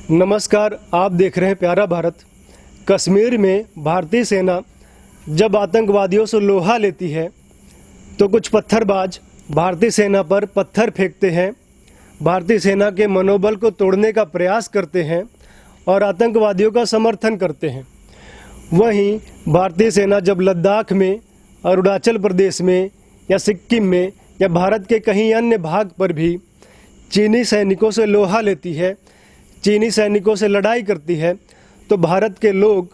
नमस्कार, आप देख रहे हैं प्यारा भारत। कश्मीर में भारतीय सेना जब आतंकवादियों से लोहा लेती है तो कुछ पत्थरबाज भारतीय सेना पर पत्थर फेंकते हैं, भारतीय सेना के मनोबल को तोड़ने का प्रयास करते हैं और आतंकवादियों का समर्थन करते हैं। वहीं भारतीय सेना जब लद्दाख में, अरुणाचल प्रदेश में या सिक्किम में या भारत के कहीं अन्य भाग पर भी चीनी सैनिकों से लोहा लेती है, चीनी सैनिकों से लड़ाई करती है, तो भारत के लोग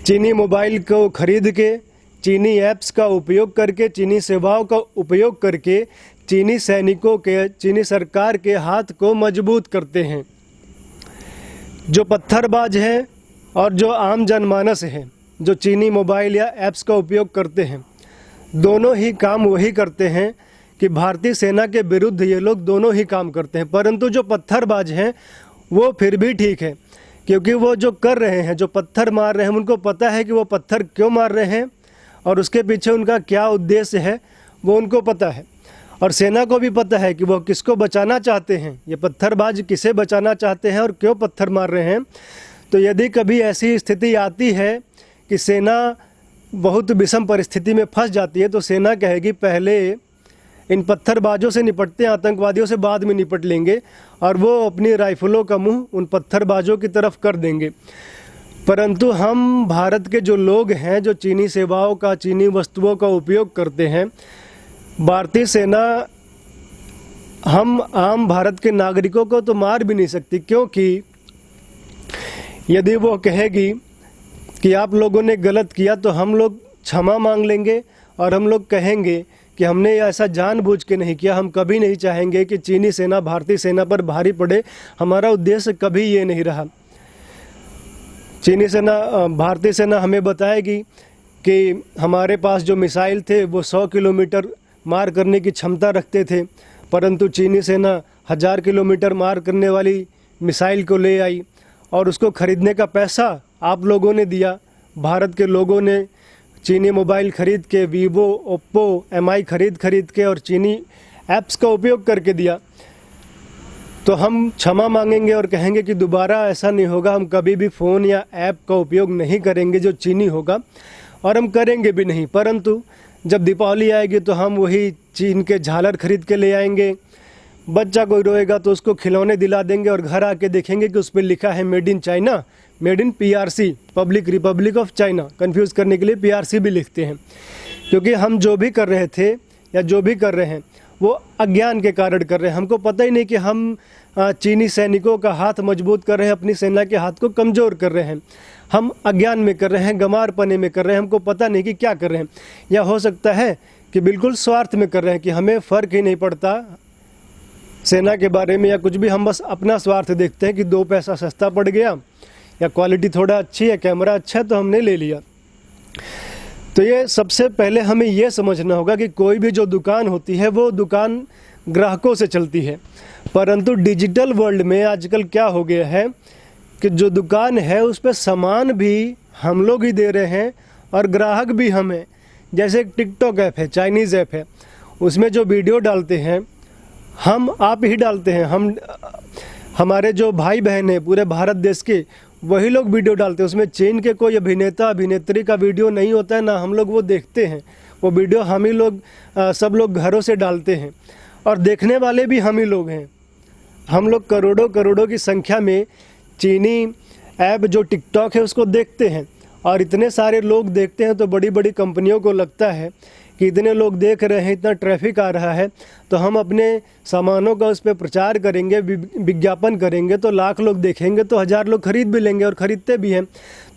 चीनी मोबाइल को खरीद के, चीनी ऐप्स का उपयोग करके, चीनी सेवाओं का उपयोग करके चीनी सैनिकों के, चीनी सरकार के हाथ को मजबूत करते हैं। जो पत्थरबाज हैं और जो आम जनमानस हैं, जो चीनी मोबाइल या ऐप्स का उपयोग करते हैं, दोनों ही काम वही करते हैं कि भारतीय सेना के विरुद्ध ये लोग दोनों ही काम करते हैं। परंतु जो पत्थरबाज हैं वो फिर भी ठीक है, क्योंकि वो जो कर रहे हैं, जो पत्थर मार रहे हैं, उनको पता है कि वो पत्थर क्यों मार रहे हैं और उसके पीछे उनका क्या उद्देश्य है, वो उनको पता है। और सेना को भी पता है कि वो किसको बचाना चाहते हैं, ये पत्थरबाज किसे बचाना चाहते हैं और क्यों पत्थर मार रहे हैं। तो यदि कभी ऐसी स्थिति आती है कि सेना बहुत विषम परिस्थिति में फंस जाती है, तो सेना कहेगी पहले इन पत्थरबाजों से निपटते हैं, आतंकवादियों से बाद में निपट लेंगे, और वो अपनी राइफलों का मुंह उन पत्थरबाजों की तरफ कर देंगे। परंतु हम भारत के जो लोग हैं, जो चीनी सेवाओं का, चीनी वस्तुओं का उपयोग करते हैं, भारतीय सेना हम आम भारत के नागरिकों को तो मार भी नहीं सकती, क्योंकि यदि वो कहेगी कि आप लोगों ने गलत किया तो हम लोग क्षमा मांग लेंगे और हम लोग कहेंगे कि हमने ऐसा जानबूझ के नहीं किया। हम कभी नहीं चाहेंगे कि चीनी सेना भारतीय सेना पर भारी पड़े, हमारा उद्देश्य कभी ये नहीं रहा। चीनी सेना, भारतीय सेना हमें बताएगी कि हमारे पास जो मिसाइल थे वो 100 किलोमीटर मार करने की क्षमता रखते थे, परंतु चीनी सेना 1000 किलोमीटर मार करने वाली मिसाइल को ले आई और उसको खरीदने का पैसा आप लोगों ने दिया। भारत के लोगों ने चीनी मोबाइल खरीद के, वीवो, ओप्पो, एमआई खरीद के और चीनी ऐप्स का उपयोग करके दिया। तो हम क्षमा मांगेंगे और कहेंगे कि दोबारा ऐसा नहीं होगा, हम कभी भी फ़ोन या ऐप का उपयोग नहीं करेंगे जो चीनी होगा, और हम करेंगे भी नहीं। परंतु जब दीपावली आएगी तो हम वही चीन के झालर खरीद के ले आएंगे, बच्चा कोई रोएगा तो उसको खिलौने दिला देंगे और घर आके देखेंगे कि उस पर लिखा है made in China, made in PRC, public Republic of China. Confuse करने के लिए पीआरसी भी लिखते हैं, क्योंकि हम जो भी कर रहे थे या जो भी कर रहे हैं वो अज्ञान के कारण कर रहे हैं। हमको पता ही नहीं कि हम चीनी सैनिकों का हाथ मजबूत कर रहे हैं, अपनी सेना के हाथ को कमज़ोर कर रहे हैं। हम अज्ञान में कर रहे हैं, गंवारपने में कर रहे हैं, हमको पता नहीं कि क्या कर रहे हैं। या हो सकता है कि बिल्कुल स्वार्थ में कर रहे हैं कि हमें फ़र्क ही नहीं पड़ता सेना के बारे में या कुछ भी, हम बस अपना स्वार्थ देखते हैं कि 2 पैसा सस्ता पड़ गया या क्वालिटी थोड़ा अच्छी है, कैमरा अच्छा है तो हमने ले लिया। तो ये सबसे पहले हमें ये समझना होगा कि कोई भी जो दुकान होती है वो दुकान ग्राहकों से चलती है। परंतु डिजिटल वर्ल्ड में आजकल क्या हो गया है कि जो दुकान है उस पर सामान भी हम लोग ही दे रहे हैं और ग्राहक भी हम हैं। जैसे एक टिकटॉक ऐप है, चाइनीज़ ऐप है, उसमें जो वीडियो डालते हैं हम आप ही डालते हैं। हमारे जो भाई बहन हैं पूरे भारत देश के, वही लोग वीडियो डालते हैं। उसमें चीन के कोई अभिनेता अभिनेत्री का वीडियो नहीं होता है, ना हम लोग वो देखते हैं। वो वीडियो हम ही लोग, सब लोग घरों से डालते हैं और देखने वाले भी हम ही लोग हैं। हम लोग करोड़ों की संख्या में चीनी ऐप जो टिकटॉक है उसको देखते हैं, और इतने सारे लोग देखते हैं तो बड़ी बड़ी कंपनियों को लगता है कि इतने लोग देख रहे हैं, इतना ट्रैफिक आ रहा है, तो हम अपने सामानों का उस पर प्रचार करेंगे, विज्ञापन करेंगे, तो लाख लोग देखेंगे तो 1000 लोग खरीद भी लेंगे और ख़रीदते भी हैं।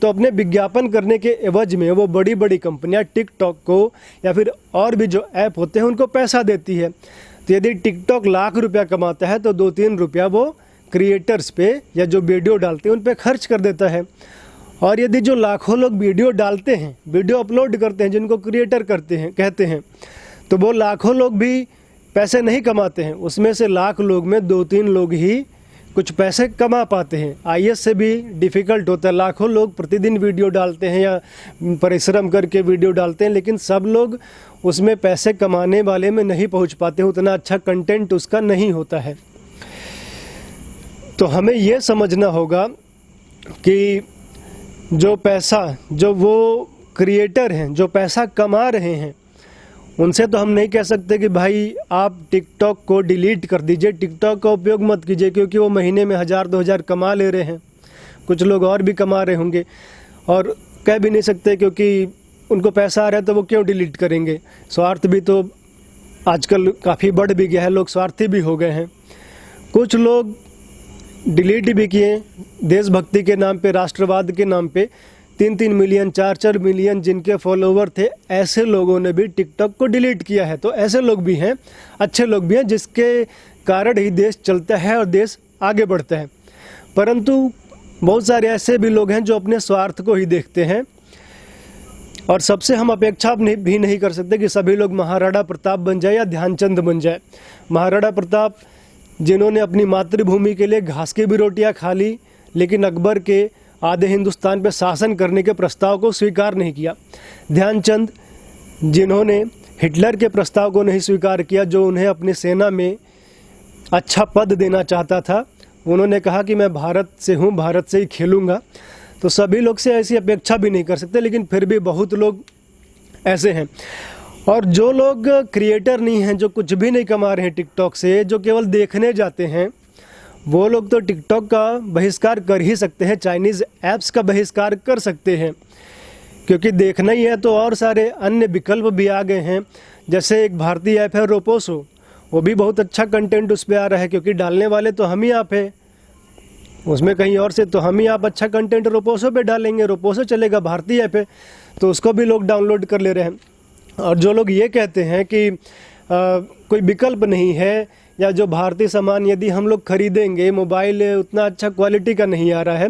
तो अपने विज्ञापन करने के एवज में वो बड़ी बड़ी कंपनियां टिकटॉक को या फिर और भी जो ऐप होते हैं उनको पैसा देती है। तो यदि टिकटॉक लाख रुपया कमाता है तो 2-3 रुपया वो क्रिएटर्स पे या जो वीडियो डालते हैं उन पर खर्च कर देता है। और यदि जो लाखों लोग वीडियो डालते हैं, वीडियो अपलोड करते हैं, जिनको क्रिएटर कहते हैं, तो वो लाखों लोग भी पैसे नहीं कमाते हैं। उसमें से लाख लोग में 2-3 लोग ही कुछ पैसे कमा पाते हैं। आईएएस से भी डिफ़िकल्ट होता है। लाखों लोग प्रतिदिन वीडियो डालते हैं या परिश्रम करके वीडियो डालते हैं, लेकिन सब लोग उसमें पैसे कमाने वाले में नहीं पहुंच पाते हैं। उतना अच्छा कंटेंट उसका नहीं होता है। तो हमें ये समझना होगा कि जो पैसा, जो वो क्रिएटर हैं जो पैसा कमा रहे हैं, उनसे तो हम नहीं कह सकते कि भाई आप टिकटॉक को डिलीट कर दीजिए, टिकटॉक का उपयोग मत कीजिए, क्योंकि वो महीने में 1000-2000 कमा ले रहे हैं, कुछ लोग और भी कमा रहे होंगे, और कह भी नहीं सकते क्योंकि उनको पैसा आ रहा है तो वो क्यों डिलीट करेंगे। स्वार्थ भी तो आजकल काफ़ी बढ़ भी गया है, लोग स्वार्थी भी हो गए हैं। कुछ लोग डिलीट भी किए देशभक्ति के नाम पे, राष्ट्रवाद के नाम पे। 3-3 मिलियन 4-4 मिलियन जिनके फॉलोवर थे, ऐसे लोगों ने भी टिकटॉक को डिलीट किया है। तो ऐसे लोग भी हैं, अच्छे लोग भी हैं, जिसके कारण ही देश चलता है और देश आगे बढ़ता है। परंतु बहुत सारे ऐसे भी लोग हैं जो अपने स्वार्थ को ही देखते हैं, और सबसे हम अपेक्षा भी नहीं कर सकते कि सभी लोग महाराणा प्रताप बन जाए या ध्यानचंद बन जाए। महाराणा प्रताप जिन्होंने अपनी मातृभूमि के लिए घास की भी रोटियां खा ली, लेकिन अकबर के आधे हिंदुस्तान पर शासन करने के प्रस्ताव को स्वीकार नहीं किया। ध्यानचंद जिन्होंने हिटलर के प्रस्ताव को नहीं स्वीकार किया, जो उन्हें अपनी सेना में अच्छा पद देना चाहता था, उन्होंने कहा कि मैं भारत से हूँ, भारत से ही खेलूँगा। तो सभी लोग से ऐसी अपेक्षा भी नहीं कर सकते, लेकिन फिर भी बहुत लोग ऐसे हैं। और जो लोग क्रिएटर नहीं हैं, जो कुछ भी नहीं कमा रहे हैं टिकटॉक से, जो केवल देखने जाते हैं, वो लोग तो टिकटॉक का बहिष्कार कर ही सकते हैं, चाइनीज़ ऐप्स का बहिष्कार कर सकते हैं, क्योंकि देखना ही है तो और सारे अन्य विकल्प भी आ गए हैं। जैसे एक भारतीय ऐप है रोपोसो, वो भी बहुत अच्छा कंटेंट उस पर आ रहा है, क्योंकि डालने वाले तो हम ही आप हैं, उसमें कहीं और से तो हम ही आप अच्छा कंटेंट रोपोसो पे डालेंगे, रोपोसो चलेगा, भारतीय ऐप है, तो उसको भी लोग डाउनलोड कर ले रहे हैं। और जो लोग ये कहते हैं कि कोई विकल्प नहीं है, या जो भारतीय सामान यदि हम लोग खरीदेंगे, मोबाइल उतना अच्छा क्वालिटी का नहीं आ रहा है,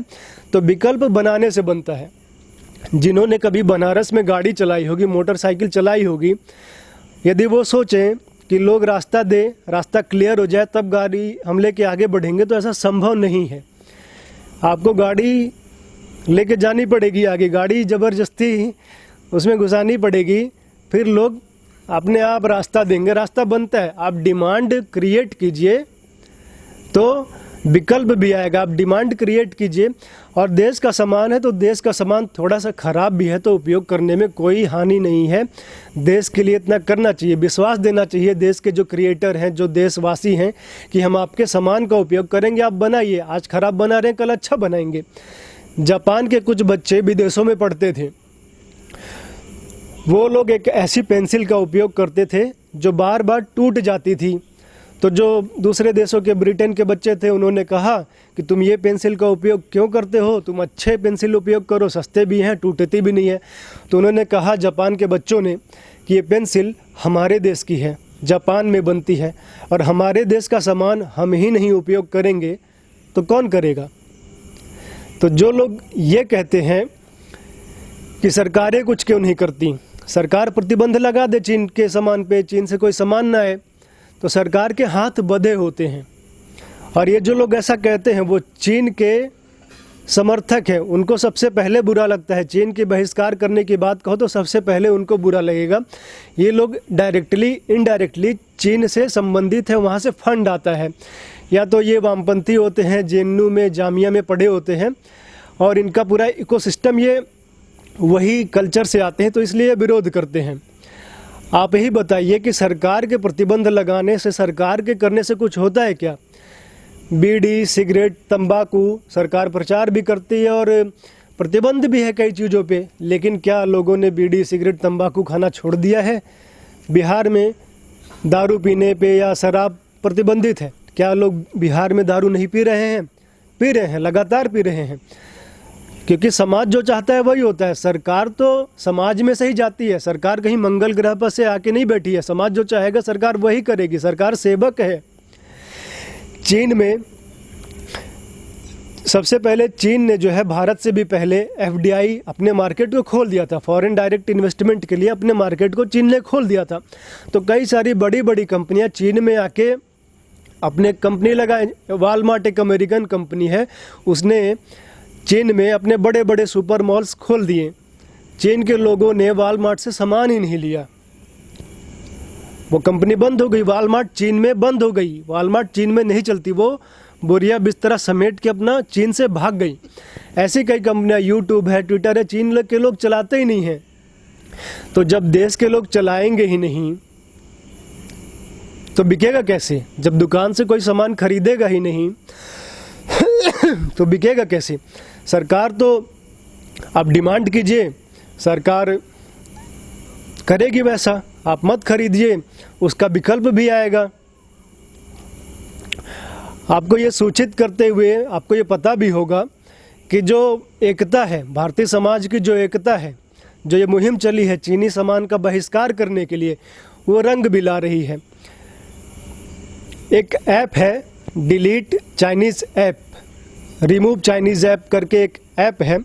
तो विकल्प बनाने से बनता है। जिन्होंने कभी बनारस में गाड़ी चलाई होगी, मोटरसाइकिल चलाई होगी, यदि वो सोचें कि लोग रास्ता दे, रास्ता क्लियर हो जाए, तब गाड़ी हम लेके आगे बढ़ेंगे, तो ऐसा संभव नहीं है। आपको गाड़ी लेके जानी पड़ेगी आगे, गाड़ी ज़बरदस्ती उसमें घुसानी पड़ेगी, फिर लोग अपने आप रास्ता देंगे, रास्ता बनता है। आप डिमांड क्रिएट कीजिए तो विकल्प भी आएगा, आप डिमांड क्रिएट कीजिए। और देश का सामान है तो देश का सामान थोड़ा सा ख़राब भी है तो उपयोग करने में कोई हानि नहीं है। देश के लिए इतना करना चाहिए, विश्वास देना चाहिए देश के जो क्रिएटर हैं, जो देशवासी हैं, कि हम आपके सामान का उपयोग करेंगे, आप बनाइए, आज ख़राब बना रहे हैं, कल अच्छा बनाएंगे। जापान के कुछ बच्चे विदेशों में पढ़ते थे, वो लोग एक ऐसी पेंसिल का उपयोग करते थे जो बार बार टूट जाती थी। तो जो दूसरे देशों के, ब्रिटेन के बच्चे थे, उन्होंने कहा कि तुम ये पेंसिल का उपयोग क्यों करते हो, तुम अच्छे पेंसिल उपयोग करो, सस्ते भी हैं, टूटती भी नहीं है। तो उन्होंने कहा, जापान के बच्चों ने, कि ये पेंसिल हमारे देश की है, जापान में बनती है, और हमारे देश का सामान हम ही नहीं उपयोग करेंगे तो कौन करेगा। तो जो लोग ये कहते हैं कि सरकारें कुछ क्यों नहीं करती, सरकार प्रतिबंध लगा दे चीन के सामान पे, चीन से कोई सामान ना आए, तो सरकार के हाथ बंधे होते हैं। और ये जो लोग ऐसा कहते हैं वो चीन के समर्थक हैं, उनको सबसे पहले बुरा लगता है। चीन के बहिष्कार करने की बात कहो तो सबसे पहले उनको बुरा लगेगा। ये लोग डायरेक्टली इनडायरेक्टली चीन से संबंधित है, वहाँ से फंड आता है, या तो ये वामपंथी होते हैं, जेएनयू में, जामिया में पढ़े होते हैं, और इनका पूरा इकोसिस्टम ये वही कल्चर से आते हैं, तो इसलिए विरोध करते हैं। आप ही बताइए कि सरकार के प्रतिबंध लगाने से, सरकार के करने से कुछ होता है क्या। बीड़ी, सिगरेट, तंबाकू सरकार प्रचार भी करती है और प्रतिबंध भी है कई चीज़ों पे, लेकिन क्या लोगों ने बीड़ी, सिगरेट, तंबाकू खाना छोड़ दिया है। बिहार में दारू पीने पे या शराब प्रतिबंधित है, क्या लोग बिहार में दारू नहीं पी रहे हैं? पी रहे हैं, लगातार पी रहे हैं, क्योंकि समाज जो चाहता है वही होता है। सरकार तो समाज में से ही जाती है, सरकार कहीं मंगल ग्रह पर से आके नहीं बैठी है, समाज जो चाहेगा सरकार वही करेगी, सरकार सेवक है। चीन में सबसे पहले चीन ने जो है भारत से भी पहले FDI अपने मार्केट को खोल दिया था, फॉरेन डायरेक्ट इन्वेस्टमेंट के लिए अपने मार्केट को चीन ने खोल दिया था। तो कई सारी बड़ी बड़ी कंपनियां चीन में आके अपने कंपनी लगाए। वालमार्ट एक अमेरिकन कंपनी है, उसने चीन में अपने बड़े बड़े सुपर मॉल्स खोल दिए। चीन के लोगों ने वालमार्ट से सामान ही नहीं लिया, वो कंपनी बंद हो गई। वालमार्ट चीन में बंद हो गई, वालमार्ट चीन में नहीं चलती, वो बोरिया बिस्तरा समेट के अपना चीन से भाग गई। ऐसी कई कंपनियां, यूट्यूब है, ट्विटर है, चीन के लोग चलाते ही नहीं हैं। तो जब देश के लोग चलाएंगे ही नहीं तो बिकेगा कैसे? जब दुकान से कोई सामान खरीदेगा ही नहीं तो बिकेगा कैसे? सरकार तो, आप डिमांड कीजिए, सरकार करेगी वैसा, आप मत खरीदिए, उसका विकल्प भी आएगा। आपको ये सूचित करते हुए आपको ये पता भी होगा कि जो एकता है, भारतीय समाज की जो एकता है, जो ये मुहिम चली है चीनी सामान का बहिष्कार करने के लिए, वो रंग भी ला रही है। एक ऐप है delete Chinese app, remove Chinese app करके एक ऐप है,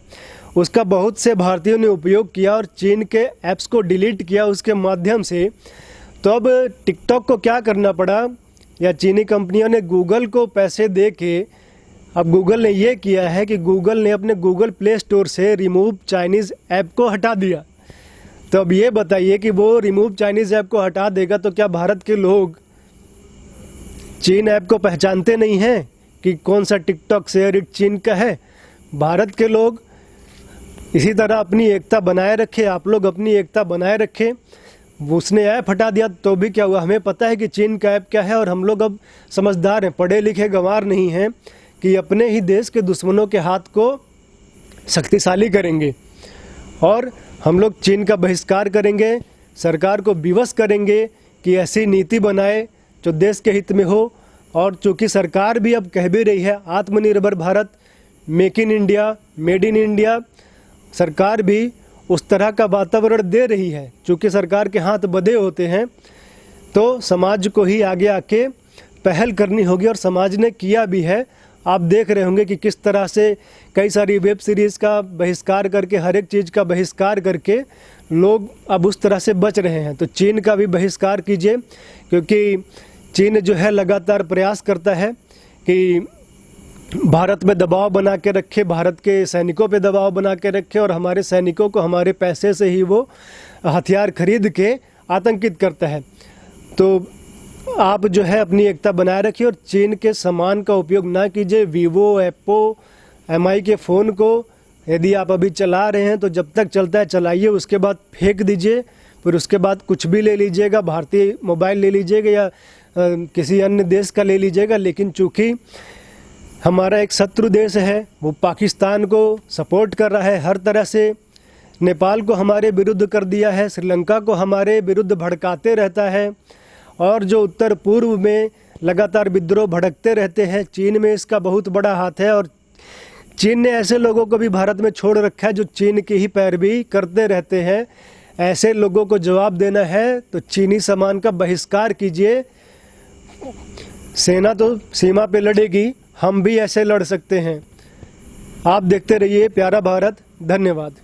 उसका बहुत से भारतीयों ने उपयोग किया और चीन के ऐप्स को डिलीट किया उसके माध्यम से। तो अब टिकटॉक को क्या करना पड़ा, या चीनी कंपनियों ने गूगल को पैसे दे के, अब गूगल ने ये किया है कि गूगल ने अपने गूगल प्ले स्टोर से रिमूव चाइनीज़ ऐप को हटा दिया। तो अब ये बताइए कि वो रिमूव चाइनीज़ ऐप को हटा देगा तो क्या भारत के लोग चीन ऐप को पहचानते नहीं हैं कि कौन सा टिकटॉक शेयर इट चीन का है? भारत के लोग इसी तरह अपनी एकता बनाए रखे, आप लोग अपनी एकता बनाए रखें। उसने ऐप हटा दिया तो भी क्या हुआ, हमें पता है कि चीन का ऐप क्या है, और हम लोग अब समझदार हैं, पढ़े लिखे गंवार नहीं हैं कि अपने ही देश के दुश्मनों के हाथ को शक्तिशाली करेंगे। और हम लोग चीन का बहिष्कार करेंगे, सरकार को विवश करेंगे कि ऐसी नीति बनाए जो देश के हित में हो। और चूँकि सरकार भी अब कह भी रही है आत्मनिर्भर Bharat, make in India, made in India, सरकार भी उस तरह का वातावरण दे रही है। चूँकि सरकार के हाथ बंधे होते हैं तो समाज को ही आगे आके पहल करनी होगी, और समाज ने किया भी है। आप देख रहे होंगे कि किस तरह से कई सारी वेब सीरीज़ का बहिष्कार करके, हर एक चीज़ का बहिष्कार करके लोग अब उस तरह से बच रहे हैं। तो चीन का भी बहिष्कार कीजिए, क्योंकि चीन जो है लगातार प्रयास करता है कि भारत में दबाव बना के रखे, भारत के सैनिकों पे दबाव बना के रखे, और हमारे सैनिकों को हमारे पैसे से ही वो हथियार खरीद के आतंकित करता है। तो आप जो है अपनी एकता बनाए रखिए और चीन के सामान का उपयोग ना कीजिए। वीवो, एप्पो, एमआई के फ़ोन को यदि आप अभी चला रहे हैं तो जब तक चलता है चलाइए, उसके बाद फेंक दीजिए, फिर उसके बाद कुछ भी ले लीजिएगा, भारतीय मोबाइल ले लीजिएगा या किसी अन्य देश का ले लीजिएगा। लेकिन चूँकि हमारा एक शत्रु देश है, वो पाकिस्तान को सपोर्ट कर रहा है हर तरह से, नेपाल को हमारे विरुद्ध कर दिया है, श्रीलंका को हमारे विरुद्ध भड़काते रहता है, और जो उत्तर पूर्व में लगातार विद्रोह भड़कते रहते हैं। चीन में इसका बहुत बड़ा हाथ है, और चीन ने ऐसे लोगों को भी भारत में छोड़ रखा है जो चीन की ही पैरवी करते रहते हैं। ऐसे लोगों को जवाब देना है तो चीनी सामान का बहिष्कार कीजिए। सेना तो सीमा पे लड़ेगी, हम भी ऐसे लड़ सकते हैं। आप देखते रहिए प्यारा भारत। धन्यवाद।